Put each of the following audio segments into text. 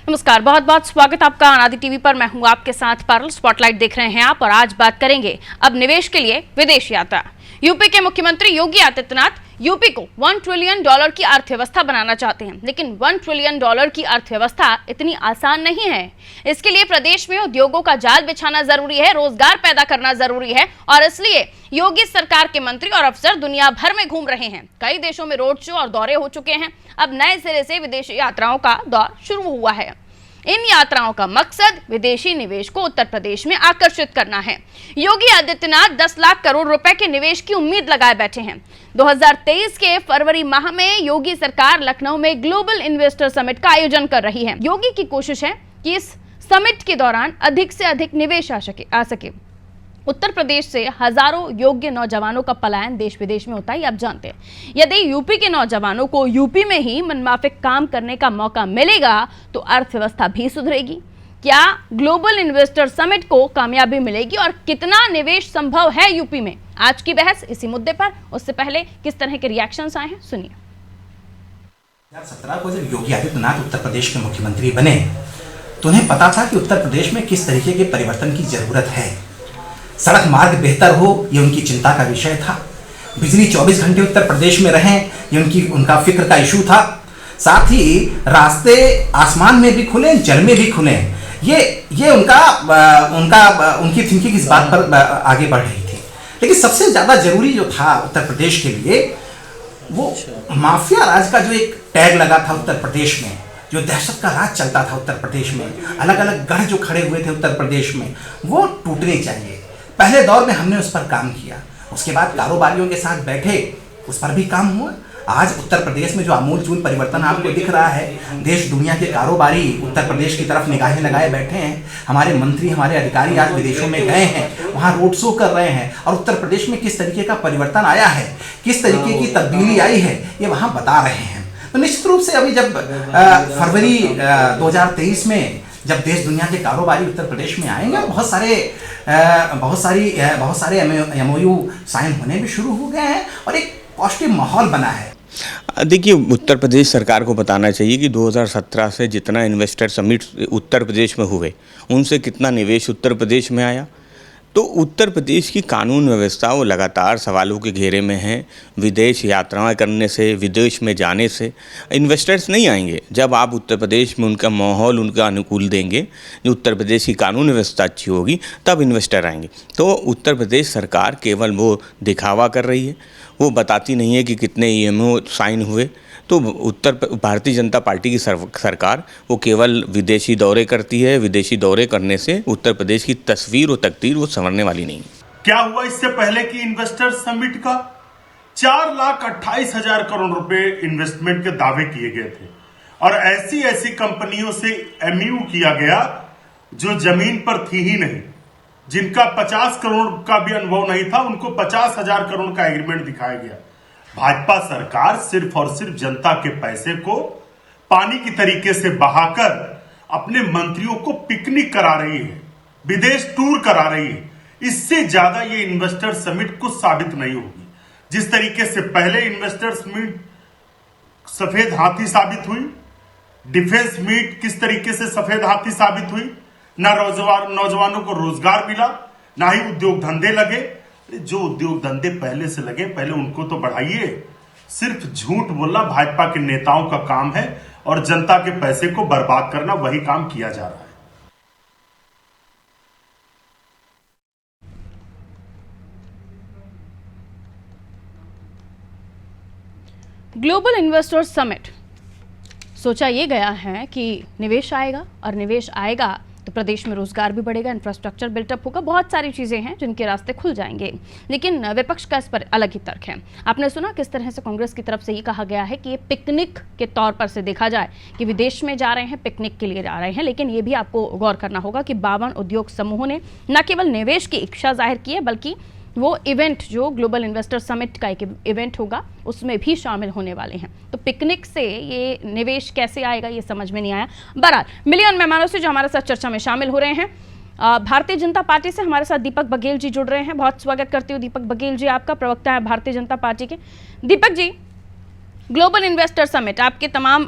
नमस्कार, बहुत बहुत स्वागत आपका अनादि टीवी पर। मैं हूं आपके साथ पारुल। स्पॉटलाइट देख रहे हैं आप और आज बात करेंगे अब निवेश के लिए विदेश यात्रा। यूपी के मुख्यमंत्री योगी आदित्यनाथ यूपी को $1 ट्रिलियन की अर्थव्यवस्था बनाना चाहते हैं, लेकिन $1 ट्रिलियन की अर्थव्यवस्था इतनी आसान नहीं है। इसके लिए प्रदेश में उद्योगों का जाल बिछाना जरूरी है, रोजगार पैदा करना जरूरी है और इसलिए योगी सरकार के मंत्री और अफसर दुनिया भर में घूम रहे हैं। कई देशों में रोड शो और दौरे हो चुके हैं। अब नए सिरे से विदेशी यात्राओं का दौर शुरू हुआ है। इन यात्राओं का मकसद विदेशी निवेश को उत्तर प्रदेश में आकर्षित करना है। योगी आदित्यनाथ 10 लाख करोड़ रुपए के निवेश की उम्मीद लगाए बैठे हैं। 2023 के फरवरी माह में योगी सरकार लखनऊ में ग्लोबल इन्वेस्टर समिट का आयोजन कर रही है। योगी की कोशिश है कि इस समिट के दौरान अधिक से अधिक निवेश आ सके। उत्तर प्रदेश से हजारों योग्य नौजवानों का पलायन देश विदेश में होता है, आप जानते हैं। यदि यूपी के नौजवानों को यूपी में ही मनमाफिक काम करने का मौका मिलेगा तो अर्थव्यवस्था भी सुधरेगी। क्या ग्लोबल इन्वेस्टर समिट को कामयाबी मिलेगी और कितना निवेश संभव है यूपी में? आज की बहस इसी मुद्दे पर। उससे पहले किस तरह के रिएक्शंस आए हैं, सुनिए। 2017 को जब योगी आदित्यनाथ उत्तर प्रदेश के मुख्यमंत्री बने तो उन्हें पता था कि उत्तर प्रदेश में किस तरीके के परिवर्तन की जरूरत है। सड़क मार्ग बेहतर हो, ये उनकी चिंता का विषय था। बिजली 24 घंटे उत्तर प्रदेश में रहें, ये उनका फिक्र का इशू था। साथ ही रास्ते आसमान में भी खुले, जल में भी खुले, ये उनकी थिंकिंग इस बात पर आगे बढ़ रही थी। लेकिन सबसे ज्यादा जरूरी जो था उत्तर प्रदेश के लिए, वो माफिया राज का जो एक टैग लगा था उत्तर प्रदेश में, जो दहशत का राज चलता था उत्तर प्रदेश में, अलग अलग गढ़ जो खड़े हुए थे उत्तर प्रदेश में, वो टूटने चाहिए। पहले दौर में हमने उस पर काम किया, उसके बाद कारोबारियों के साथ बैठे, उस पर भी काम हुआ। आज उत्तर प्रदेश में जो आमूलचूल परिवर्तन आपको दिख रहा है, देश दुनिया के कारोबारी उत्तर प्रदेश की तरफ निगाहें लगाए बैठे हैं। हमारे मंत्री, हमारे अधिकारी आज विदेशों में गए हैं, वहाँ रोड शो कर रहे हैं और उत्तर प्रदेश में किस तरीके का परिवर्तन आया है, किस तरीके की तब्दीली आई है, ये वहाँ बता रहे हैं। तो निश्चित रूप से अभी जब फरवरी 2023 में जब देश दुनिया के कारोबारी उत्तर प्रदेश में आएंगे, बहुत सारे MOU साइन होने भी शुरू हो गए हैं और एक पॉजिटिव माहौल बना है। देखिए, उत्तर प्रदेश सरकार को बताना चाहिए कि 2017 से जितना इन्वेस्टर समिट उत्तर प्रदेश में हुए, उनसे कितना निवेश उत्तर प्रदेश में आया। तो उत्तर प्रदेश की कानून व्यवस्था वो लगातार सवालों के घेरे में है। विदेश यात्राएं करने से, विदेश में जाने से इन्वेस्टर्स नहीं आएंगे। जब आप उत्तर प्रदेश में उनका माहौल उनका अनुकूल देंगे, जो उत्तर प्रदेश की कानून व्यवस्था अच्छी होगी, तब इन्वेस्टर आएंगे। तो उत्तर प्रदेश सरकार केवल वो दिखावा कर रही है, वो बताती नहीं है कि कितने EMO साइन हुए। तो भारतीय जनता पार्टी की सरकार वो केवल विदेशी दौरे करती है। विदेशी दौरे करने से उत्तर प्रदेश की तस्वीर और तकदीर वो संवरने वाली नहीं। क्या हुआ इससे पहले की इन्वेस्टर समिट का? 4,28,000 करोड़ रुपए इन्वेस्टमेंट के दावे किए गए थे और ऐसी कंपनियों से MOU किया गया जो जमीन पर थी ही नहीं, जिनका 50 करोड़ का भी अनुभव नहीं था, उनको 50,000 करोड़ का एग्रीमेंट दिखाया गया। भाजपा सरकार सिर्फ और सिर्फ जनता के पैसे को पानी की तरीके से बहाकर अपने मंत्रियों को पिकनिक करा रही है, विदेश टूर करा रही है। इससे ज्यादा ये इन्वेस्टर समिट कुछ साबित नहीं होगी। जिस तरीके से पहले इन्वेस्टर समिट सफेद हाथी साबित हुई, डिफेंस मीट किस तरीके से सफेद हाथी साबित हुई, ना नौजवानों को रोजगार मिला, ना ही उद्योग धंधे लगे। जो उद्योग धंधे पहले से लगे, पहले उनको तो बढ़ाइए। सिर्फ झूठ बोलना भाजपा के नेताओं का काम है और जनता के पैसे को बर्बाद करना वही काम किया जा रहा है। ग्लोबल इन्वेस्टर समिट सोचा ये गया है कि निवेश आएगा और निवेश आएगा तो प्रदेश में रोजगार भी बढ़ेगा, इंफ्रास्ट्रक्चर बिल्टअप होगा, बहुत सारी चीज़ें हैं जिनके रास्ते खुल जाएंगे। लेकिन विपक्ष का इस पर अलग ही तर्क है। आपने सुना किस तरह से कांग्रेस की तरफ से ये कहा गया है कि ये पिकनिक के तौर पर से देखा जाए कि विदेश में जा रहे हैं, पिकनिक के लिए जा रहे हैं। लेकिन ये भी आपको गौर करना होगा कि 52 उद्योग समूहों ने न केवल निवेश की इच्छा जाहिर की है, बल्कि वो इवेंट जो ग्लोबल इन्वेस्टर समिट का एक इवेंट होगा उसमें भी शामिल होने वाले हैं। तो पिकनिक से ये निवेश कैसे आएगा ये समझ में नहीं आया। बहरहाल मिलियन मेहमानों से जो हमारे साथ चर्चा में शामिल हो रहे हैं, भारतीय जनता पार्टी से हमारे साथ दीपक बघेल जी जुड़ रहे हैं। बहुत स्वागत करती हूँ दीपक बघेल जी, आपका प्रवक्ता है भारतीय जनता पार्टी के। Deepak ji, global investor summit, आपके तमाम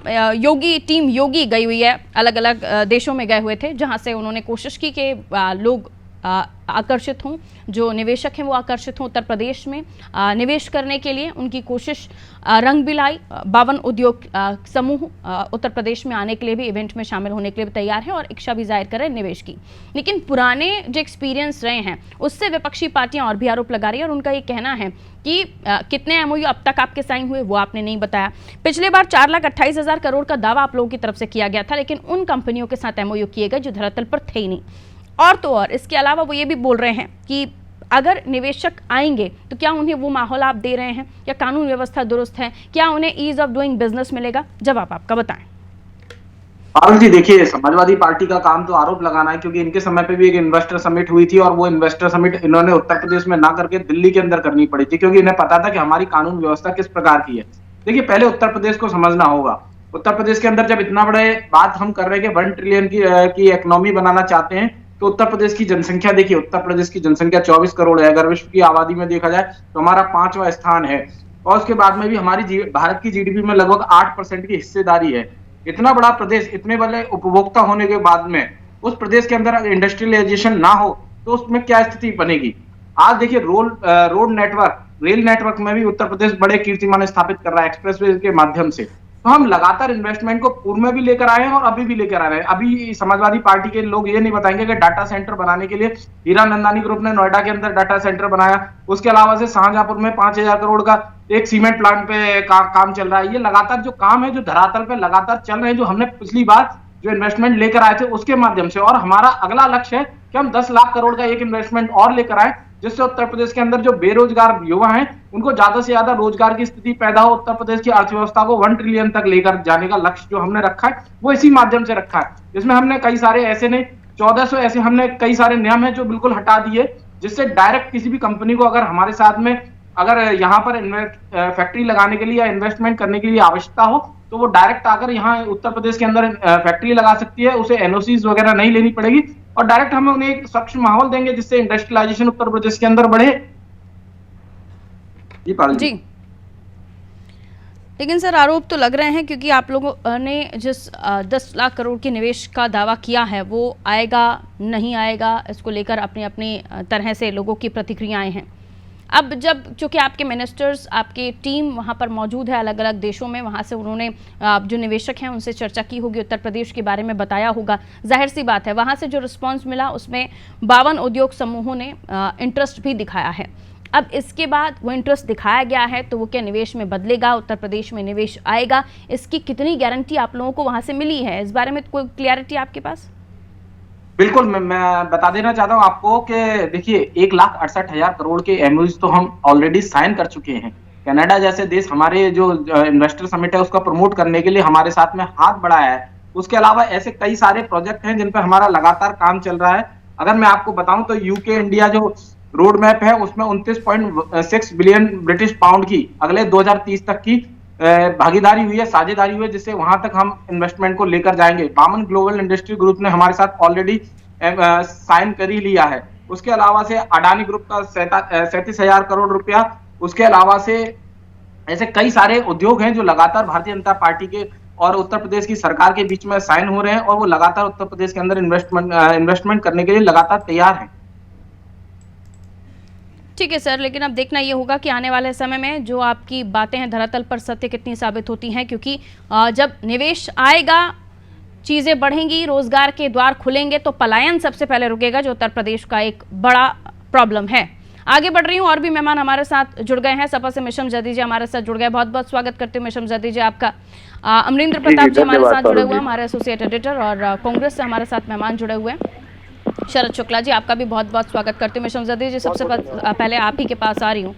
टीम योगी गई हुई है, अलग अलग देशों में गए हुए थे, जहां से उन्होंने कोशिश की कि लोग आकर्षित हों, जो निवेशक हैं वो आकर्षित हों उत्तर प्रदेश में निवेश करने के लिए। उनकी कोशिश रंग भी लाई। 52 उद्योग समूह उत्तर प्रदेश में आने के लिए भी, इवेंट में शामिल होने के लिए भी तैयार है और इच्छा भी जाहिर कर रहे हैं निवेश की। लेकिन पुराने जो एक्सपीरियंस रहे हैं उससे विपक्षी पार्टियां और भी आरोप लगा रही है और उनका ये कहना है कि कितने एमओयू अब तक आपके साइन हुए वो आपने नहीं बताया। पिछले बार 4,28,000 करोड़ का दावा आप लोगों की तरफ से किया गया था, लेकिन उन कंपनियों के साथ एमओयू किए गए जो धरातल पर थे ही नहीं। और तो और इसके अलावा वो ये भी बोल रहे हैं कि अगर निवेशक आएंगे तो क्या उन्हें वो माहौल आप दे रहे हैं, क्या कानून व्यवस्था दुरुस्त है, क्या उन्हें ईज ऑफ डूइंग बिजनेस मिलेगा? जवाब आपका बताएं। पारुल जी, देखिए, समाजवादी पार्टी का काम तो आरोप लगाना है, क्योंकि इनके समय पे भी एक इन्वेस्टर समिट हुई थी और वो इन्वेस्टर समिट इन्होंने उत्तर प्रदेश में ना करके दिल्ली के अंदर करनी पड़ी थी, क्योंकि इन्हें पता था कि हमारी कानून व्यवस्था किस प्रकार की है। देखिए, पहले उत्तर प्रदेश को समझना होगा। उत्तर प्रदेश के अंदर जब इतना बड़े बात हम कर रहे हैं कि 1 ट्रिलियन की इकोनॉमी बनाना चाहते हैं, तो उत्तर प्रदेश की जनसंख्या देखिए, उत्तर प्रदेश की जनसंख्या 24 करोड़ है। अगर विश्व की आबादी में देखा जाए तो हमारा 5वां स्थान है और उसके बाद में भी हमारी भारत की जीडीपी में लगभग 8% की हिस्सेदारी है। इतना बड़ा प्रदेश, इतने बड़े उपभोक्ता होने के बाद में उस प्रदेश के अंदर इंडस्ट्रियलाइजेशन ना हो तो उसमें क्या स्थिति बनेगी? आज देखिए, रोड नेटवर्क, रेल नेटवर्क में भी उत्तर प्रदेश बड़े कीर्तिमान स्थापित कर रहा है एक्सप्रेसवे के माध्यम से। तो हम लगातार इन्वेस्टमेंट को पूर्व में भी लेकर आए हैं और अभी भी लेकर आ रहे हैं। अभी समाजवादी पार्टी के लोग ये नहीं बताएंगे कि डाटा सेंटर बनाने के लिए हीरा नंदानी ग्रुप ने नोएडा के अंदर डाटा सेंटर बनाया। उसके अलावा से शाहजहांपुर में 5,000 करोड़ का एक सीमेंट प्लांट पे काम चल रहा है। ये लगातार जो काम है, जो धरातल पे लगातार चल रहे हैं, जो हमने पिछली बार जो इन्वेस्टमेंट लेकर आए थे उसके माध्यम से। और हमारा अगला लक्ष्य है कि हम 10 लाख करोड़ का एक इन्वेस्टमेंट और लेकर आए, जिससे उत्तर प्रदेश के अंदर जो बेरोजगार युवा हैं उनको ज्यादा से ज्यादा रोजगार की स्थिति पैदा हो। उत्तर प्रदेश की अर्थव्यवस्था को 1 ट्रिलियन तक लेकर जाने का लक्ष्य जो हमने रखा है वो इसी माध्यम से रखा है, जिसमें हमने कई सारे ऐसे नहीं, 1400 ऐसे हमने कई सारे नियम है जो बिल्कुल हटा दिए, जिससे डायरेक्ट किसी भी कंपनी को अगर हमारे साथ में अगर यहाँ पर फैक्ट्री लगाने के लिए या इन्वेस्टमेंट करने के लिए आवश्यकता हो तो वो डायरेक्ट आकर यहाँ उत्तर प्रदेश के अंदर फैक्ट्री लगा सकती है। उसे एनओसीज वगैरह नहीं लेनी पड़ेगी और डायरेक्ट हम उन्हें एक स्वच्छ माहौल देंगे जिससे इंडस्ट्रियलाइजेशन उत्तर प्रदेश के अंदर बढ़े। जी, लेकिन सर आरोप तो लग रहे हैं, क्योंकि आप लोगों ने जिस 10 लाख करोड़ के निवेश का दावा किया है वो आएगा नहीं आएगा, इसको लेकर अपनी अपनी तरह से लोगों की प्रतिक्रियाएं हैं। अब जब चूँकि आपके मिनिस्टर्स, आपकी टीम वहाँ पर मौजूद है अलग अलग देशों में, वहाँ से उन्होंने जो निवेशक हैं उनसे चर्चा की होगी, उत्तर प्रदेश के बारे में बताया होगा, जाहिर सी बात है वहाँ से जो रिस्पांस मिला उसमें 52 उद्योग समूहों ने इंटरेस्ट भी दिखाया है। अब इसके बाद वो इंटरेस्ट दिखाया गया है तो वो क्या निवेश में बदलेगा, उत्तर प्रदेश में निवेश आएगा, इसकी कितनी गारंटी आप लोगों को वहाँ से मिली है? इस बारे में कोई क्लियरिटी आपके पास? बिल्कुल, मैं बता देना चाहता हूं आपको कि देखिए, 1,68,000 करोड़ के एमओयूज तो हम ऑलरेडी साइन कर चुके हैं। कनाडा जैसे देश हमारे जो इन्वेस्टर समिट है उसका प्रमोट करने के लिए हमारे साथ में हाथ बढ़ाया है। उसके अलावा ऐसे कई सारे प्रोजेक्ट हैं जिन पर हमारा लगातार काम चल रहा है। अगर मैं आपको बताऊं तो यूके इंडिया जो रोड मैप है उसमें 29.6 बिलियन ब्रिटिश पाउंड की अगले 2030 तक की भागीदारी हुई है, साझेदारी हुई है, जिससे वहां तक हम इन्वेस्टमेंट को लेकर जाएंगे। बामन ग्लोबल इंडस्ट्री ग्रुप ने हमारे साथ ऑलरेडी साइन कर ही लिया है। उसके अलावा से अडानी ग्रुप का 37,000 करोड़ रुपया, उसके अलावा से ऐसे कई सारे उद्योग हैं जो लगातार भारतीय जनता पार्टी के और उत्तर प्रदेश की सरकार के बीच में साइन हो रहे हैं और वो लगातार उत्तर प्रदेश के अंदर इन्वेस्टमेंट करने के लिए लगातार तैयार हैं। ठीक है सर, लेकिन अब देखना ये होगा कि आने वाले समय में जो आपकी बातें हैं धरातल पर सत्य कितनी साबित होती हैं, क्योंकि जब निवेश आएगा, चीज़ें बढ़ेंगी, रोजगार के द्वार खुलेंगे तो पलायन सबसे पहले रुकेगा, जो उत्तर प्रदेश का एक बड़ा प्रॉब्लम है। आगे बढ़ रही हूँ, और भी मेहमान हमारे साथ जुड़ गए हैं। सपा से मिशम जैदी जी हमारे साथ जुड़ गए, बहुत बहुत स्वागत करते हैं मिशम जैदी जी आपका। अमरिंदर प्रताप जी हमारे साथ जुड़े हुए हैं, हमारे एसोसिएट एडिटर, और कांग्रेस से हमारे साथ मेहमान जुड़े हुए हैं। शरद शुक्ला जी आपका भी बहुत बहुत स्वागत करते हैं। मिशम जैदी जी, सबसे पहले आप ही के पास आ रही हूँ,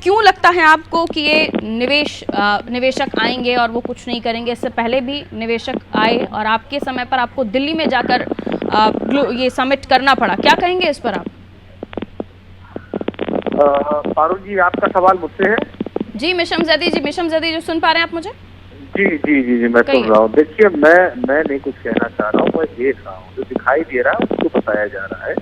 क्यों लगता है आपको कि ये निवेशक आएंगे और वो कुछ नहीं करेंगे? इससे पहले भी निवेशक आए और आपके समय पर आपको दिल्ली में जाकर ये समिट करना पड़ा, क्या कहेंगे इस पर आप? पारुल जी, आपका सवाल मुझसे है? जी मिशम जैदी जी सुन पा रहे हैं आप मुझे? जी जी जी जी मैं सुन रहा हूँ। देखिए, मैं नहीं कुछ कहना चाह रहा हूँ, मैं देख रहा हूँ, जो दिखाई दे रहा है उसको बताया जा रहा है।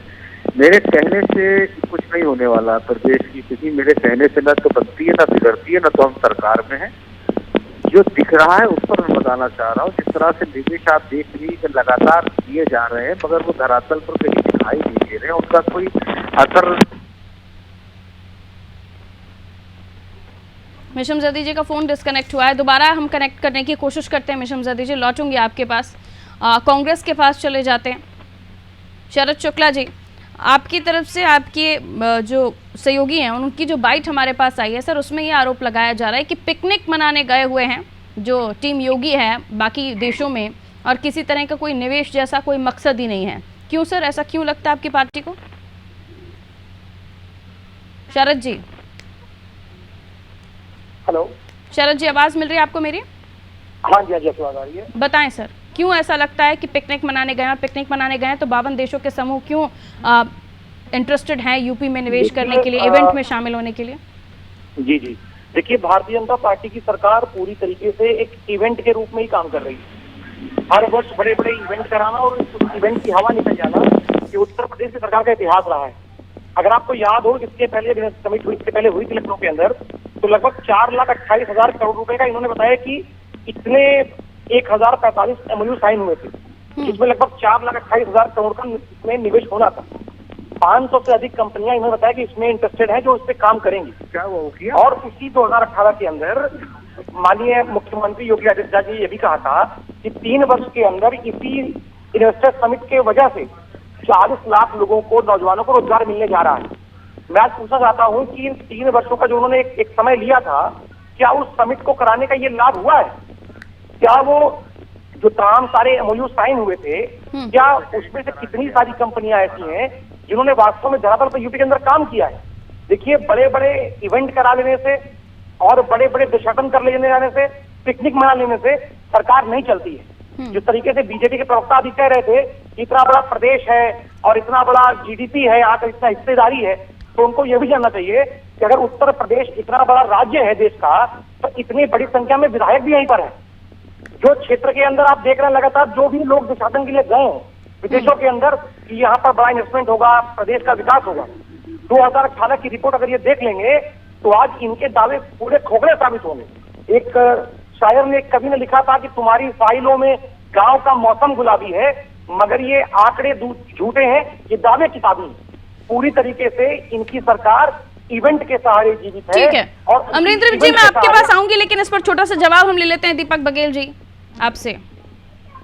मेरे कहने से कुछ नहीं होने वाला प्रदेश की, क्योंकि मेरे कहने से न तो बनती है, न बिगड़ती है, न तो हम सरकार में हैं। जो दिख रहा है उस पर मैं बताना चाह रहा हूँ। जिस तरह से निवेश आप देख लीजिए कि लगातार दिए जा रहे हैं, मगर वो धरातल पर कहीं दिखाई नहीं दे रहे हैं, उनका कोई असर। मिशमजदी जी का फोन डिस्कनेक्ट हुआ है, दोबारा हम कनेक्ट करने की कोशिश करते हैं। मिशमजदी जी, लौटूंगी आपके पास। कांग्रेस के पास चले जाते हैं। शरद शुक्ला जी, आपकी तरफ से आपके जो सहयोगी हैं उनकी जो बाइट हमारे पास आई है सर, उसमें ये आरोप लगाया जा रहा है कि पिकनिक मनाने गए हुए हैं जो टीम योगी है बाकी देशों में, और किसी तरह का कोई निवेश जैसा कोई मकसद ही नहीं है। क्यों सर, ऐसा क्यों लगता है आपकी पार्टी को? शरद जी, हेलो शरद जी, आवाज मिल रही है आपको मेरी? हाँ जी, आवाज आ रही है। बताएं सर, क्यों ऐसा लगता है कि पिकनिक मनाने गए, और पिकनिक मनाने गए तो 52 देशों के समूह क्यों इंटरेस्टेड हैं यूपी में निवेश करने के लिए, इवेंट में शामिल होने के लिए? जी जी, देखिए, भारतीय जनता पार्टी की सरकार पूरी तरीके से एक इवेंट के रूप में ही काम कर रही है। हर वर्ष बड़े बड़े इवेंट कराना और उस इवेंट की हवा निकल जाना, ये उत्तर प्रदेश की सरकार का इतिहास रहा है। अगर आपको याद हो, इसके पहले समिट हुई, इससे पहले हुई थी लखनऊ के अंदर, तो लगभग 4,28,000 करोड़ रुपए का इन्होंने बताया कि इतने 1,045 MOU साइन हुए थे, जिसमें लगभग 4,28,000 करोड़ का इसमें निवेश होना था। 500 से अधिक कंपनियां इन्होंने बताया कि इसमें इंटरेस्टेड है, जो इस पे काम करेंगी। क्या वो किया? और उसी 2018 के अंदर माननीय मुख्यमंत्री योगी आदित्यनाथ जी ये भी कहा था कि 3 वर्ष के अंदर इसी इन्वेस्टर समिट के वजह से 40 लाख लोगों को, नौजवानों को रोजगार मिलने जा रहा है। मैं आज पूछना चाहता हूं कि इन 3 वर्षों का जो उन्होंने एक समय लिया था, क्या उस समिट को कराने का ये लाभ हुआ है? क्या वो जो तमाम सारे MOU साइन हुए थे, क्या उसमें से कितनी सारी कंपनियां ऐसी हैं जिन्होंने वास्तव में धरातल पर यूपी के अंदर काम किया है? देखिए, बड़े बड़े इवेंट करा लेने से और बड़े बड़े देशाटन कर लेने जाने से, पिकनिक मना लेने से सरकार नहीं चलती है। जिस तरीके से बीजेपी के प्रवक्ता अभी कह रहे थे, इतना बड़ा प्रदेश है और इतना बड़ा GDP है, यहाँ पर इतना हिस्सेदारी है, तो उनको यह भी जानना चाहिए कि अगर उत्तर प्रदेश इतना बड़ा राज्य है देश का, तो इतनी बड़ी संख्या में विधायक भी यहीं पर है। जो क्षेत्र के अंदर आप देख रहे हैं लगातार जो भी लोग देशाटन के लिए गए हैं विदेशों के अंदर कि यहाँ पर बड़ा इन्वेस्टमेंट होगा, प्रदेश का विकास होगा, 2018 की रिपोर्ट अगर ये देख लेंगे तो आज इनके दावे पूरे खोखले साबित होंगे। एक शायर ने, कवि ने लिखा था कि तुम्हारी फाइलों में गांव का मौसम गुलाबी है, मगर ये आंकड़े झूठे हैं, ये दावे किताबी हैं। पूरी तरीके से इनकी सरकार इवेंट के सहारे जीवित है। ठीक है, और अमरिंदर जी, मैं आपके पास आऊंगी, लेकिन इस पर छोटा सा जवाब हम ले लेते हैं दीपक बघेल जी आपसे।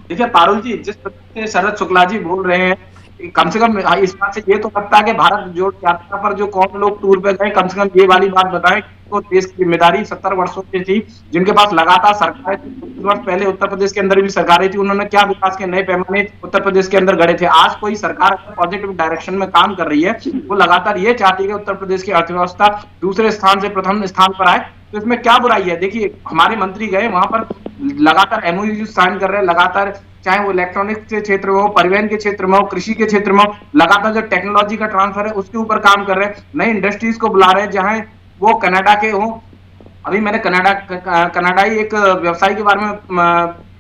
देखिए पारुल जी, जिस प्रकार से शरद शुक्ला जी बोल रहे हैं, कम से कम इस बात से ये तो लगता है कि भारत जोड़ो यात्रा पर जो कौन लोग टूर पे गए, कम से कम ये वाली बात बताएं तो देश की जिम्मेदारी 70 वर्षों की थी, जिनके पास लगातार सरकारें थी। 20 वर्ष पहले उत्तर प्रदेश के अंदर भी सरकारें थी, उन्होंने क्या विकास के नए पैमाने उत्तर प्रदेश के अंदर गढ़े थे। आज कोई सरकार पॉजिटिव डायरेक्शन में काम कर रही है, वो लगातार ये चाहती है कि उत्तर प्रदेश की अर्थव्यवस्था दूसरे स्थान से प्रथम स्थान पर आए, तो इसमें क्या बुराई है? देखिए, हमारे मंत्री गए वहां पर, लगातार MOU साइन कर रहे हैं, लगातार, चाहे वो इलेक्ट्रॉनिक्स के क्षेत्र में हो, परिवहन के क्षेत्र में हो, कृषि के क्षेत्र में हो, लगातार जो टेक्नोलॉजी का ट्रांसफर है उसके ऊपर काम कर रहे हैं, नई इंडस्ट्रीज को बुला रहे हैं, जहां वो कनाडा के हो। अभी मैंने कनाडाई एक व्यवसायी के बारे में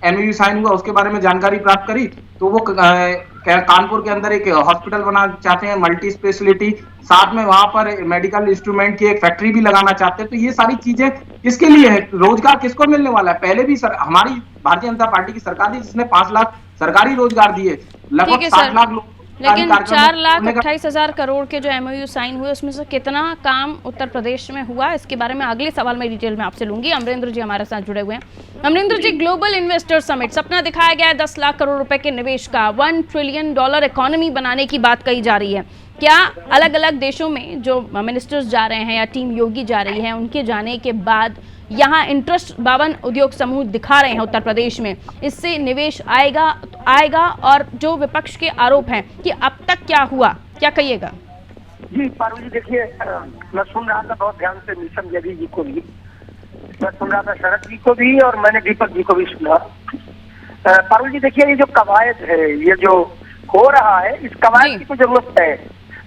MOU साइन हुआ, उसके बारे में जानकारी प्राप्त करी, तो वो कानपुर के अंदर एक हॉस्पिटल बना चाहते हैं, मल्टी स्पेशलिटी, साथ में वहां पर मेडिकल इंस्ट्रूमेंट की एक फैक्ट्री भी लगाना चाहते हैं। तो ये सारी चीजें किसके लिए है? रोजगार किसको मिलने वाला है? पहले भी हमारी भारतीय जनता पार्टी की सरकार थी जिसने 5 लाख सरकारी रोजगार दिए, लगभग 7 लाख लोग। लेकिन 4,28,000 करोड़ के जो MOU साइन हुए उसमें से कितना काम उत्तर प्रदेश में हुआ, इसके बारे में अगले सवाल में डिटेल में आपसे लूंगी। अमरिंदर जी हमारे साथ जुड़े हुए हैं। अमरिंदर जी, ग्लोबल इन्वेस्टर समिट, सपना दिखाया गया है 10 लाख करोड़ रुपए के निवेश का, $1 ट्रिलियन इकोनॉमी बनाने की बात कही जा रही है। क्या अलग अलग देशों में जो मिनिस्टर्स जा रहे हैं या टीम योगी जा रही है, उनके जाने के बाद यहाँ इंटरेस्ट 52 उद्योग समूह दिखा रहे हैं उत्तर प्रदेश में, इससे निवेश आएगा? और जो विपक्ष के आरोप हैं कि अब तक क्या हुआ, क्या कहिएगा? जी पारुल जी, देखिए, मैं सुन रहा था बहुत ध्यान से, मिशन देवी जी को भी मैं सुन रहा था, शरद जी को भी, और मैंने दीपक जी को भी सुना। पारुल जी देखिए, ये जो कवायद है, ये जो हो रहा है, इस कवायद की तो जरूरत है।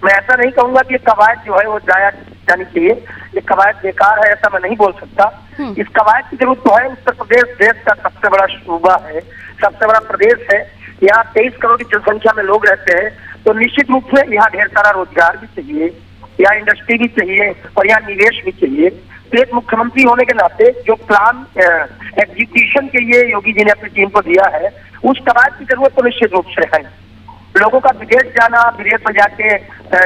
मैं ऐसा नहीं कहूंगा कि ये कवायद जो है वो जाया जानी चाहिए, ये कवायद बेकार है ऐसा मैं नहीं बोल सकता। इस कवायद की जरूरत तो है। उत्तर प्रदेश देश का सबसे बड़ा सूबा है, सबसे बड़ा प्रदेश है, यहाँ 23 करोड़ की जनसंख्या में लोग रहते हैं, तो निश्चित रूप से यहाँ ढेर सारा रोजगार भी चाहिए, यहाँ इंडस्ट्री भी चाहिए और यहाँ निवेश भी चाहिए। स्टेट मुख्यमंत्री होने के नाते जो प्लान एग्जीक्यूशन के लिए योगी जी ने अपनी टीम को दिया है, उस कवायद की जरूरत तो निश्चित रूप से है। लोगों का विदेश जाना, विदेश में जाके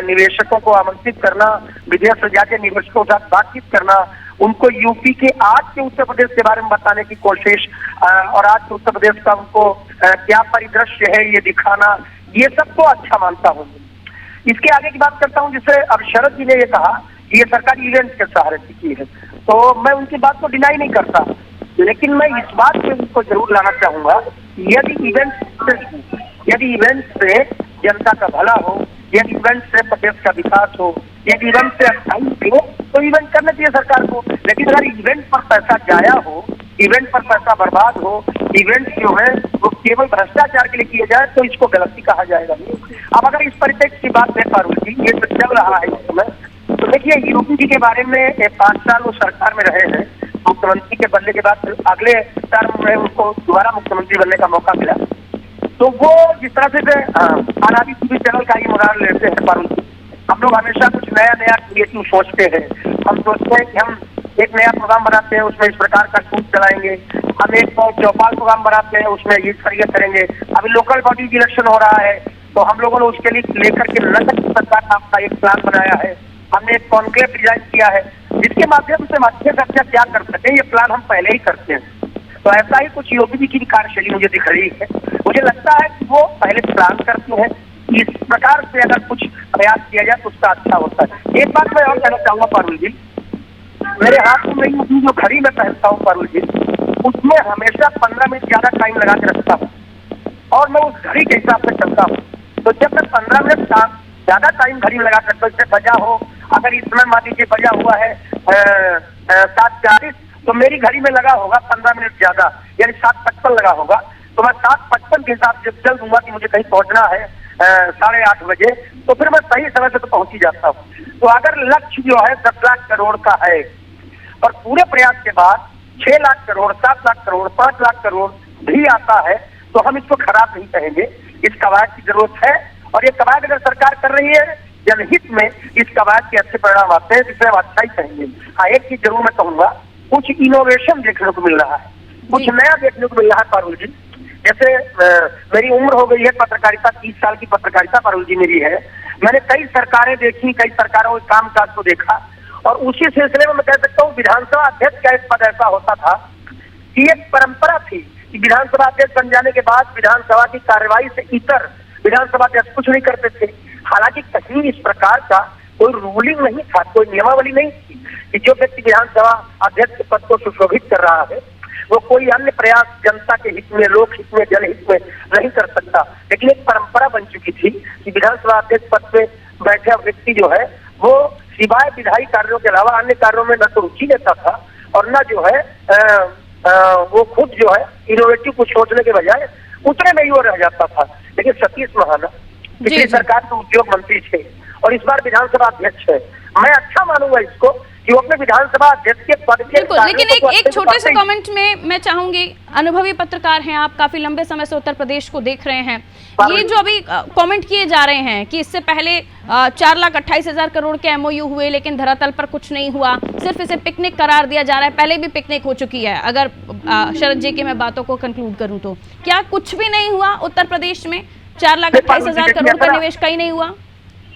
निवेशकों को आमंत्रित करना, विदेश में जाके निवेशकों के साथ बातचीत करना, उनको यूपी के आज के उत्तर प्रदेश के बारे में बताने की कोशिश और आज के उत्तर प्रदेश का उनको क्या परिदृश्य है ये दिखाना, ये सब तो अच्छा मानता हूँ। इसके आगे की बात करता हूँ, जिससे अब शरद जी ने ये कहा कि ये सरकार इवेंट के सहारे से की है, तो मैं उनकी बात को डिनाई नहीं करता, लेकिन मैं इस बात पे उनको जरूर लाना चाहूंगा, यदि इवेंट से जनता का भला हो, यदि इवेंट से प्रदेश का विकास हो, यदि इवेंट से अच्छाई हो, तो इवेंट करना चाहिए सरकार को। लेकिन अगर इवेंट पर पैसा जाया हो, इवेंट पर पैसा बर्बाद हो, इवेंट जो है वो केवल भ्रष्टाचार के लिए किए जाए, तो इसको गलती कहा जाएगा। अब अगर इस परिप्रेक्ष्य की बात है पारुल जी, ये तो चल रहा है इस समय, तो देखिए योगी जी के बारे में 5 साल वो सरकार में रहे हैं, मुख्यमंत्री के बनने के बाद अगले टर्म में उनको दोबारा मुख्यमंत्री बनने का मौका मिला, तो वो जिस तरह से आजादी टीवी चैनल का ही उदाहरण लेते हैं पारुल जी, हम लोग हमेशा कुछ नया नया क्रिएटिव सोचते हैं। हम सोचते हैं कि हम एक नया प्रोग्राम बनाते हैं, उसमें इस प्रकार का शूट चलाएंगे, हम एक चौपाल प्रोग्राम बनाते हैं, उसमें ये तरीके करेंगे। अभी लोकल बॉडी इलेक्शन हो रहा है, तो हम लोगों ने उसके लिए लेकर के नकद सरकार का एक प्लान बनाया है, हमने एक कॉन्क्लेव डिजाइन किया है, जिसके माध्यम से हम अच्छे से अच्छा क्या कर सके ये प्लान हम पहले ही करते हैं। तो ऐसा ही कुछ योगी जी की कार्यशैली मुझे दिख रही है। मुझे लगता है कि वो पहले प्लान करते हैं, इस प्रकार से अगर कुछ प्रयास किया जाए तो उसका अच्छा होता है। एक बात मैं और कहना चाहूंगा पारुल जी, मेरे हाथ में जो घड़ी में पहनता हूँ पारुल जी, उसमें हमेशा 15 मिनट ज्यादा टाइम लगा के रखता हूँ और मैं उस घड़ी के हिसाब से चलता हूँ। तो जब मैं 15 मिनट ज्यादा टाइम घड़ी में लगा करता हूँ, बजा हो अगर इस समय मान लीजिए बजा हुआ है 7:40, तो मेरी घड़ी में लगा होगा 15 मिनट ज्यादा, यानी 7:55 लगा होगा, तो मैं 7:55 के हिसाब से चल दूंगा कि मुझे कहीं पहुंचना है 8:30 बजे, तो फिर मैं सही समय से तो पहुंच ही जाता हूँ। तो अगर लक्ष्य जो है 10 लाख करोड़ का है और पूरे प्रयास के बाद 6 लाख करोड़, 7 लाख करोड़, 5 लाख करोड़ भी आता है, तो हम इसको खराब नहीं कहेंगे। इस कवायद की जरूरत है और ये कवायद अगर सरकार कर रही है जनहित में, इस कवायद के अच्छे परिणाम आते हैं, जिसे हम अच्छा ही कहेंगे। हाँ, एक चीज जरूर मैं कहूंगा, कुछ इनोवेशन देखने को मिल रहा है, कुछ नया देखने को मिल रहा है पारुल जी। जैसे मेरी उम्र हो गई है पत्रकारिता, 30 साल की पत्रकारिता पारुल जी मेरी है। मैंने कई सरकारें देखी, कई सरकारों के कामकाज को देखा, और उसी सिलसिले में मैं कह सकता हूँ विधानसभा अध्यक्ष का एक पद ऐसा होता था कि एक परंपरा थी कि विधानसभा अध्यक्ष बन जाने के बाद विधानसभा की कार्यवाही से इतर विधानसभा अध्यक्ष कुछ नहीं करते थे। हालांकि कहीं इस प्रकार का कोई रूलिंग नहीं था, कोई नियमावली नहीं थी कि जो व्यक्ति विधानसभा अध्यक्ष के पद को सुशोभित कर रहा है वो कोई अन्य प्रयास जनता के हित में, लोक हित में, जनहित में नहीं कर सकता। लेकिन एक परंपरा बन चुकी थी कि विधानसभा अध्यक्ष पद पे बैठा व्यक्ति जो है वो सिवाय विधायी कार्यों के अलावा अन्य कार्यों में न तो रुचि लेता था और न जो है वो खुद जो है इनोवेटिव कुछ सोचने के बजाय उतने में ही वो रह जाता था। लेकिन सतीश महाना पिछली सरकार के उद्योग मंत्री थे और इस बार विधानसभा अध्यक्ष है। मैं अच्छा मानूंगा इसको कि वो अपने विधानसभा अध्यक्ष के पद के बिल्कुल, लेकिन एक छोटे से कमेंट में मैं चाहूंगी, अनुभवी पत्रकार हैं आप, काफी लंबे समय से उत्तर प्रदेश को देख रहे हैं, ये जो अभी कमेंट किए जा रहे हैं कि इससे पहले 4,28,000 करोड़ के MOU हुए लेकिन धरातल पर कुछ नहीं हुआ, सिर्फ इसे पिकनिक करार दिया जा रहा है, पहले भी पिकनिक हो चुकी है। अगर शरद जी के मैं बातों को कंक्लूड करूं तो क्या कुछ भी नहीं हुआ उत्तर प्रदेश में? 4,28,000 करोड़ का निवेश कहीं नहीं हुआ?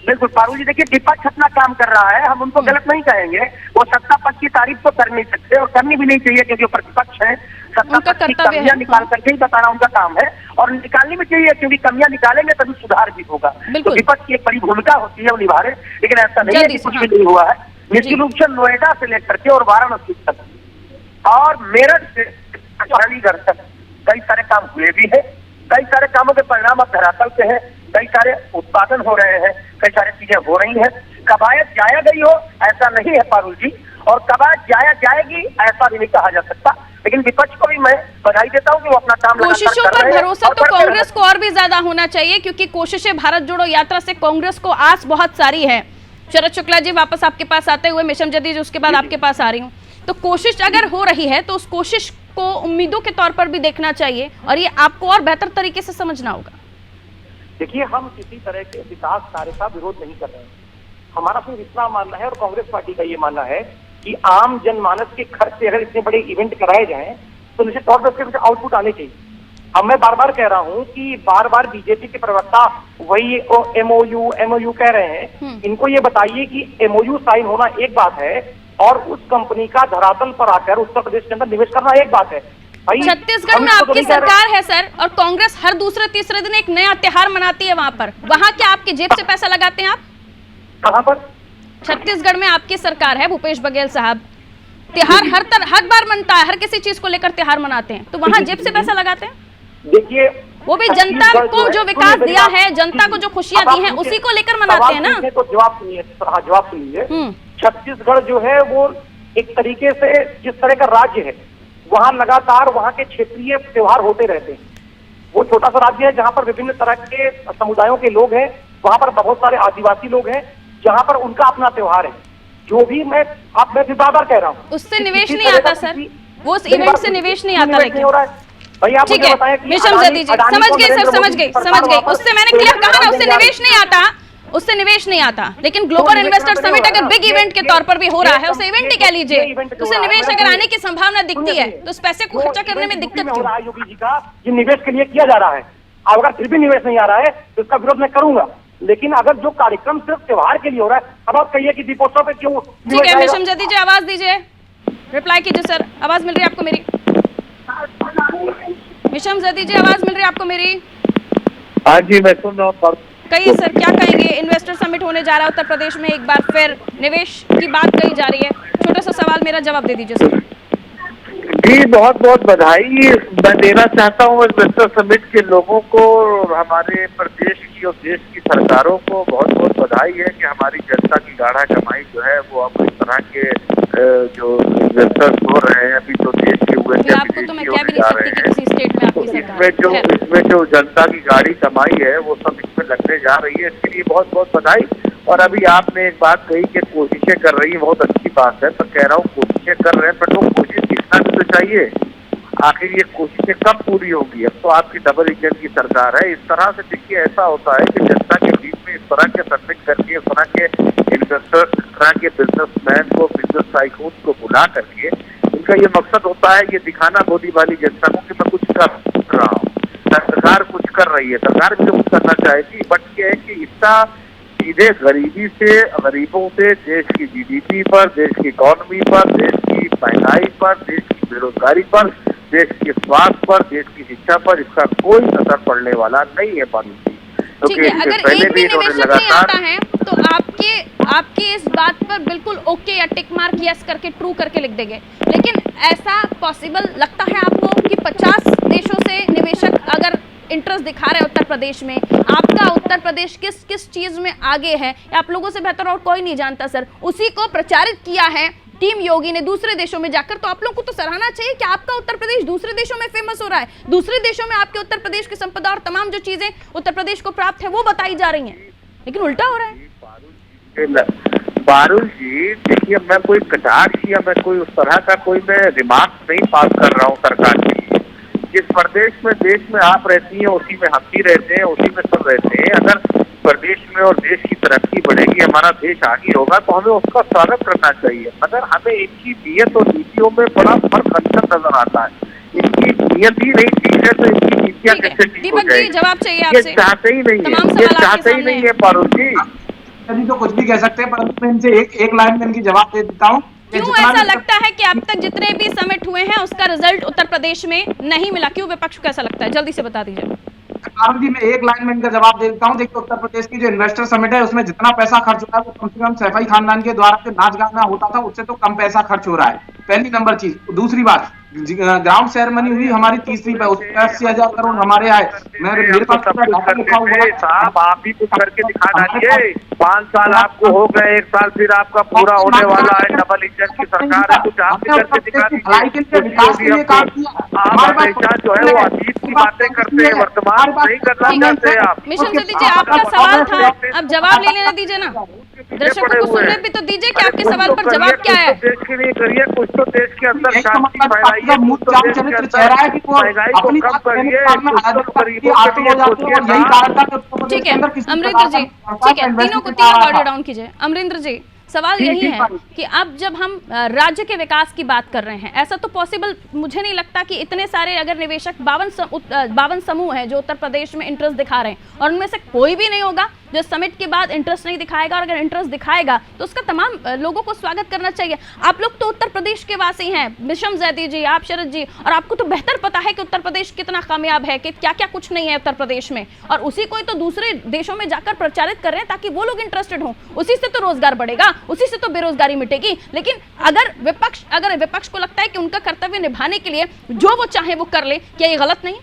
बिल्कुल पारुल जी, देखिए विपक्ष अपना काम कर रहा है, हम उनको गलत नहीं कहेंगे। वो सत्ता पक्ष की तारीफ तो कर नहीं सकते और करनी भी नहीं चाहिए क्योंकि वो प्रतिपक्ष है। सत्ता पक्ष की कमियां निकाल करके ही बताना उनका काम है और निकालनी भी चाहिए क्योंकि कमियां निकालेंगे तभी सुधार भी होगा। तो विपक्ष की एक बड़ी भूमिका होती है, वो निभा रहे, लेकिन ऐसा नहीं है कि कुछ भी नहीं हुआ है। निश्चित रूप से नोएडा से लेकर के और वाराणसी तक और मेरठ से अलीगढ़ तक कई सारे काम हुए भी है, कई सारे कामों के परिणाम अब धरातल पे है, कई सारे उत्पादन हो रहे हैं, कई सारी चीजें हो रही हैं। कवायद जाया गई हो ऐसा नहीं है पारुल जी, और कवायद जाया जाएगी ऐसा भी नहीं कहा जा सकता। लेकिन विपक्ष को भी मैं बधाई देता हूं कि वो अपना काम कोशिशों पर भरोसा तो कांग्रेस को और भी ज्यादा होना चाहिए क्योंकि कोशिशें भारत जोड़ो यात्रा से कांग्रेस को आस बहुत सारी है। शरद शुक्ला जी वापस आपके पास आते हुए, मिशम जदीद उसके बाद आपके पास आ रही हूँ, तो कोशिश अगर हो रही है तो उस कोशिश को उम्मीदों के तौर पर भी देखना चाहिए और ये आपको और बेहतर तरीके से समझना होगा। देखिए, हम किसी तरह के विकास कार्य का विरोध नहीं कर रहे हैं। हमारा सिर्फ इतना मानना है और कांग्रेस पार्टी का ये मानना है कि आम जनमानस के खर्च से अगर इतने बड़े इवेंट कराए जाएं तो निश्चित तौर पर उसके कुछ आउटपुट आने चाहिए। अब मैं बार बार कह रहा हूं कि बार बार बीजेपी के प्रवक्ता वही एमओयू कह रहे हैं। इनको ये बताइए कि एमओयू साइन होना एक बात है और उस कंपनी का धरातल पर आकर उत्तर प्रदेश के अंदर निवेश करना एक बात है। भाई छत्तीसगढ़ में आपकी सरकार है सर, और कांग्रेस हर दूसरे तीसरे दिन एक नया त्योहार मनाती है वहां पर। वहां क्या आपकी जेब से पैसा लगाते हैं आप? कहां पर? छत्तीसगढ़ में आपकी सरकार है, भूपेश बघेल साहब, त्योहार हर बार मनता है, हर किसी चीज को लेकर त्योहार मनाते हैं, तो वहां जेब से पैसा लगाते हैं? देखिए, वो भी जनता को जो विकास दिया है, जनता को जो खुशियां दी हैं, उसी को लेकर मनाते हैं ना। तो जवाब सुनिए, जवाब सुनिए। छत्तीसगढ़ जो है वो एक तरीके से जिस तरह का राज्य है, वहां लगातार वहां के क्षेत्रीय त्योहार होते रहते हैं। वो छोटा सा राज्य है जहां पर विभिन्न तरह के समुदायों के लोग हैं, वहां पर बहुत सारे आदिवासी लोग हैं, जहां पर उनका अपना त्योहार है। जो भी मैं फिर बार कह रहा हूँ, उससे निवेश नहीं आता सर, वो उस इवेंट से निवेश नहीं आता। लेकिन भाई आप ठीक है, मिशन जदी जी समझ गई सर, समझ गई। उससे मैंने क्लियर कहा ना, उससे निवेश नहीं आता, उससे निवेश नहीं आता। लेकिन ग्लोबल इन्वेस्टर समिट अगर बिग इवेंट के तौर पर भी हो रहा है, उसे इवेंट ही कह लीजिए, तो उससे निवेश अगर आने की संभावना दिखती है तो उस पैसे को खर्चा करने में दिक्कत क्यों? योगी जी का ये निवेश के लिए किया जा रहा है, अगर फिर भी निवेश नहीं आ रहा है तो इसका विरोध मैं करूंगा। लेकिन अगर जो कार्यक्रम सिर्फ त्योहार के लिए हो रहा है, अब आप कहिए कि दीपोत्सव पे क्यों? ठीक है, मिशन जदी जी आवाज दीजिए, रिप्लाई कीजिए सर। आवाज मिल रही है आपको मेरी? मिशन जदी जी आवाज मिल रही है आपको मेरी? हाँ जी, मैं सुन रहा हूँ। कहिए सर, क्या कहेंगे? इन्वेस्टर समिट होने जा रहा है उत्तर प्रदेश में, एक बार फिर निवेश की बात कही जा रही है। छोटा सा सवाल, मेरा जवाब दे दीजिए सर। जी, बहुत बहुत बधाई मैं देना चाहता हूँ इन्वेस्टर समिट के लोगों को, और हमारे प्रदेश की और देश की सरकारों को बहुत बहुत बधाई है कि हमारी जनता की गाढ़ा कमाई जो है वो अब इस तरह के जो इन्वेस्टर्स हो रहे हैं, अभी तो देश के हुए थे, आपको तो मैं क्या भी नहीं सकती कि किसी स्टेट में आपकी सरकार इसमें जो जनता की गाढ़ी कमाई है वो सब इसमें लगने जा रही है। इसके लिए बहुत बहुत बधाई। और अभी आपने एक बात कही कि कोशिशें कर रही है, बहुत अच्छी बात है। तो कह रहा हूँ कोशिशें कर रहे हैं, पर तो कोशिश दिखना भी तो चाहिए। आखिर ये कोशिशें कब पूरी होगी? अब तो आपकी डबल इंजन की सरकार है। इस तरह से देखिए, ऐसा होता है कि जनता के बीच में इस तरह के समिट करके, इस तरह के इन्वेस्टर्स, इस तरह के बिजनेसमैन को, बिजनेस टाइकून को बुला करके इनका ये मकसद होता है ये दिखाना मोदी वाली जनता को कि मैं कुछ कर रहा हूँ, सरकार कुछ कर रही है। सरकार भी कुछ करना चाहेगी, बट ये है कि इसका सीधे गरीबी से, गरीबों से, देश की जीडीपी पर, देश की इकोनॉमी पर, देश की महंगाई पर, देश की बेरोजगारी पर, देश के स्वास्थ्य पर, देश की शिक्षा पर इसका कोई असर पड़ने वाला नहीं है। ठीक है, अगर एक भी निवेशक नहीं आता है तो आपके इस बात पर बिल्कुल ओके या टिक मार्क यस करके ट्रू करके लिख देंगे। लेकिन ऐसा पॉसिबल लगता है आपको कि 50 देशों से निवेशक अगर इंटरेस्ट दिखा रहे हैं उत्तर प्रदेश में, आपका उत्तर प्रदेश किस किस चीज में आगे है आप लोगों से बेहतर और कोई नहीं जानता सर। उसी को प्रचारित किया है टीम योगी ने दूसरे देशों में जाकर, तो आप लोग को तो सराहना चाहिए कि आपका उत्तर प्रदेश दूसरे देशों में फेमस हो रहा है। दूसरे देशों में आपके उत्तर प्रदेश की संपदा और तमाम जो चीजें उत्तर प्रदेश को प्राप्त है वो बताई जा रही हैं, लेकिन उल्टा हो रहा है। पारुल जी, देखिए, मैं कोई कटाक्ष या मैं कोई उस तरह का मैं रिमार्क्स नहीं पास कर रहा हूँ सरकार के लिए। जिस प्रदेश में देश में आप रहती हैं उसी में हम भी रहते हैं, उसी में सब रहते हैं। अगर प्रदेश में और देश की तरक्की बढ़ेगी, हमारा देश आगे होगा, तो हमें उसका स्वागत करना चाहिए। मगर हमें इनकी नीयत और नीतियों में बड़ा फर्क अंतर नजर आता है। इनकी नीयत ही नहीं ठीक है तो इनकी नीतियाँ कैसे ठीक हो जाएगी? जवाब चाहिए आपसे। ये चाहते ही नहीं है, ये चाहते ही नहीं है पारुल जी। अभी तो कुछ भी कह सकते हैं, परंतु मैं इनसे एक लाइन में इनकी जवाब दे देता हूँ। क्यों ऐसा लगता है कि अब तक जितने भी समिट हुए हैं उसका रिजल्ट उत्तर प्रदेश में नहीं मिला? क्यों विपक्ष को ऐसा लगता है? जल्दी से बता दीजिए। जी, मैं एक लाइन में इनका जवाब दे देता हूँ। देखिए, उत्तर प्रदेश की जो इन्वेस्टर समिट है उसमें जितना पैसा खर्च हो रहा है वो कम से कम सैफई खानदान के द्वारा जो नाच गाना होता था उससे तो कम पैसा खर्च हो रहा है, पहली नंबर चीज। दूसरी बात, ग्राउंड सेरेमनी हुई हमारी तीसरी पे, उसमें 80,000 करोड़ हमारे आए। मेरे पास साहब आप भी कुछ करके दिखा डालिए। 5 साल आपको हो गए, 1 साल फिर आपका पूरा होने वाला है, डबल इंजन की सरकार है, कुछ आप भी करके दिखा दीजिए। आप हमेशा जो है वो अतीत की बातें करते हैं, वर्तमान नहीं करना चाहते आप। मिशन जदी जी, आपका सवाल था, अब जवाब ले लेना दीजिए ना, दर्शकों को सुनने भी तो दीजिए कि आपके सवाल पर जवाब क्या है। देश के लिए करिए कुछ, तो देश के अंदर शांति फैलाइए, चरित्र चेहरा है कि वो अपनी कम करिए, ठीक है अमरिंदर जी, ठीक है, तीनों को ऑडियो डाउन कीजिए। अमरिंदर जी, सवाल जी, यही जी, है पानी। कि अब जब हम राज्य के विकास की बात कर रहे हैं, ऐसा तो पॉसिबल मुझे नहीं लगता कि इतने सारे अगर निवेशक 52 समूह हैं जो उत्तर प्रदेश में इंटरेस्ट दिखा रहे हैं और उनमें से कोई भी नहीं होगा जो समिट के बाद इंटरेस्ट नहीं दिखाएगा, और अगर इंटरेस्ट दिखाएगा तो उसका तमाम लोगों को स्वागत करना चाहिए। आप लोग तो उत्तर प्रदेश के वासी हैं, मिशम जैदी जी, आप शरद जी, और आपको तो बेहतर पता है कि उत्तर प्रदेश कितना कामयाब है, कि क्या क्या कुछ नहीं है उत्तर प्रदेश में, और उसी को तो दूसरे देशों में जाकर प्रचारित कर रहे हैं ताकि वो लोग इंटरेस्टेड हों। उसी से तो रोजगार बढ़ेगा, उसी से तो बेरोजगारी मिटेगी। लेकिन अगर विपक्ष को लगता है कि उनका कर्तव्य निभाने के लिए जो वो चाहे वो कर ले, क्या ये गलत नहीं?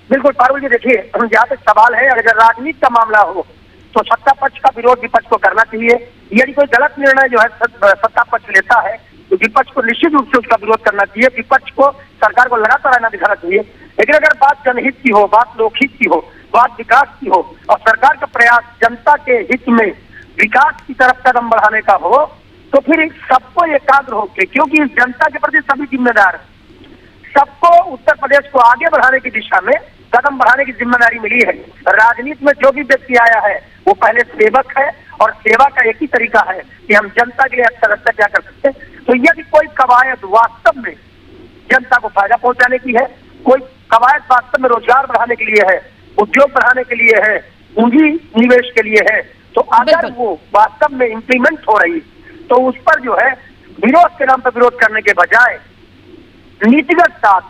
बिल्कुल पारुल जी, देखिए जहाँ तक सवाल है, अगर राजनीति का मामला हो तो सत्ता पक्ष का विरोध विपक्ष को करना चाहिए। यदि कोई गलत निर्णय जो है सत्ता पक्ष लेता है तो विपक्ष को निश्चित रूप से उसका विरोध करना चाहिए, विपक्ष को सरकार को लगातार रहना दिखाना चाहिए। लेकिन अगर बात जनहित की हो, बात लोकहित की हो, बात विकास की हो, और सरकार का प्रयास जनता के हित में विकास की तरफ कदम बढ़ाने का हो, तो फिर सबको एकाग्र होकर, क्योंकि जनता के प्रति सभी जिम्मेदार है, सबको उत्तर प्रदेश को आगे बढ़ाने की दिशा में कदम बढ़ाने की जिम्मेदारी मिली है। राजनीति में जो भी व्यक्ति आया है वो पहले सेवक है, और सेवा का एक ही तरीका है कि हम जनता के लिए अच्छा अच्छा क्या कर सकते हैं। तो यदि कोई कवायद वास्तव में जनता को फायदा पहुंचाने की है, कोई कवायद वास्तव में रोजगार बढ़ाने के लिए है, उद्योग बढ़ाने के लिए है, पूंजी निवेश के लिए है, तो अगर वो वास्तव में इम्प्लीमेंट हो रही तो उस पर जो है विरोध के नाम पर विरोध करने के बजाय नीतिगत साथ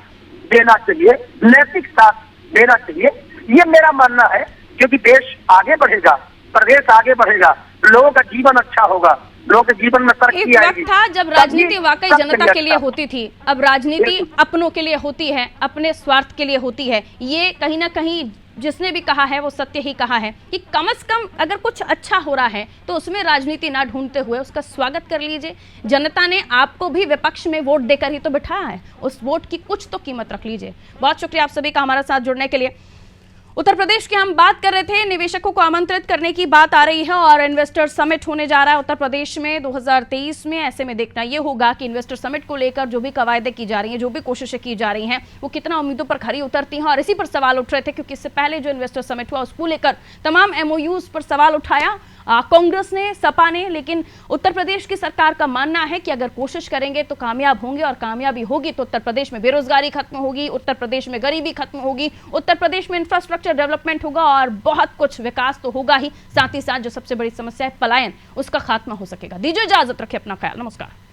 देना चाहिए, नैतिक साथ देना चाहिए। ये मेरा मानना है, क्योंकि देश आगे बढ़ेगा, प्रदेश आगे बढ़ेगा, लोगों का जीवन अच्छा होगा, लोगों के जीवन में तरक्की आएगी। एक वक्त था जब राजनीति वाकई जनता के लिए होती थी, अब राजनीति अपनों के लिए होती है, अपने स्वार्थ के लिए होती है। ये कहीं ना कहीं जिसने भी कहा है वो सत्य ही कहा है कि कम से कम अगर कुछ अच्छा हो रहा है तो उसमें राजनीति ना ढूंढते हुए उसका स्वागत कर लीजिए। जनता ने आपको भी विपक्ष में वोट देकर ही तो बिठाया है, उस वोट की कुछ तो कीमत रख लीजिए। बहुत शुक्रिया आप सभी का हमारे साथ जुड़ने के लिए। उत्तर प्रदेश की हम बात कर रहे थे, निवेशकों को आमंत्रित करने की बात आ रही है और इन्वेस्टर समिट होने जा रहा है उत्तर प्रदेश में 2023 में। ऐसे में देखना ये होगा कि इन्वेस्टर समिट को लेकर जो भी कवायदें की जा रही हैं, जो भी कोशिशें की जा रही हैं, वो कितना उम्मीदों पर खरी उतरती हैं। और इसी पर सवाल उठ रहे थे क्योंकि इससे पहले जो इन्वेस्टर समिट हुआ उसको लेकर तमाम MOUs पर सवाल उठाया कांग्रेस ने, सपा ने। लेकिन उत्तर प्रदेश की सरकार का मानना है कि अगर कोशिश करेंगे तो कामयाब होंगे, और कामयाबी होगी तो उत्तर प्रदेश में बेरोजगारी खत्म होगी, उत्तर प्रदेश में गरीबी खत्म होगी, उत्तर प्रदेश में इंफ्रास्ट्रक्चर डेवलपमेंट होगा और बहुत कुछ विकास तो होगा ही, साथ ही साथ जो सबसे बड़ी समस्या है पलायन, उसका खात्मा हो सकेगा। दीजिए इजाजत, रखिए अपना ख्याल, नमस्कार।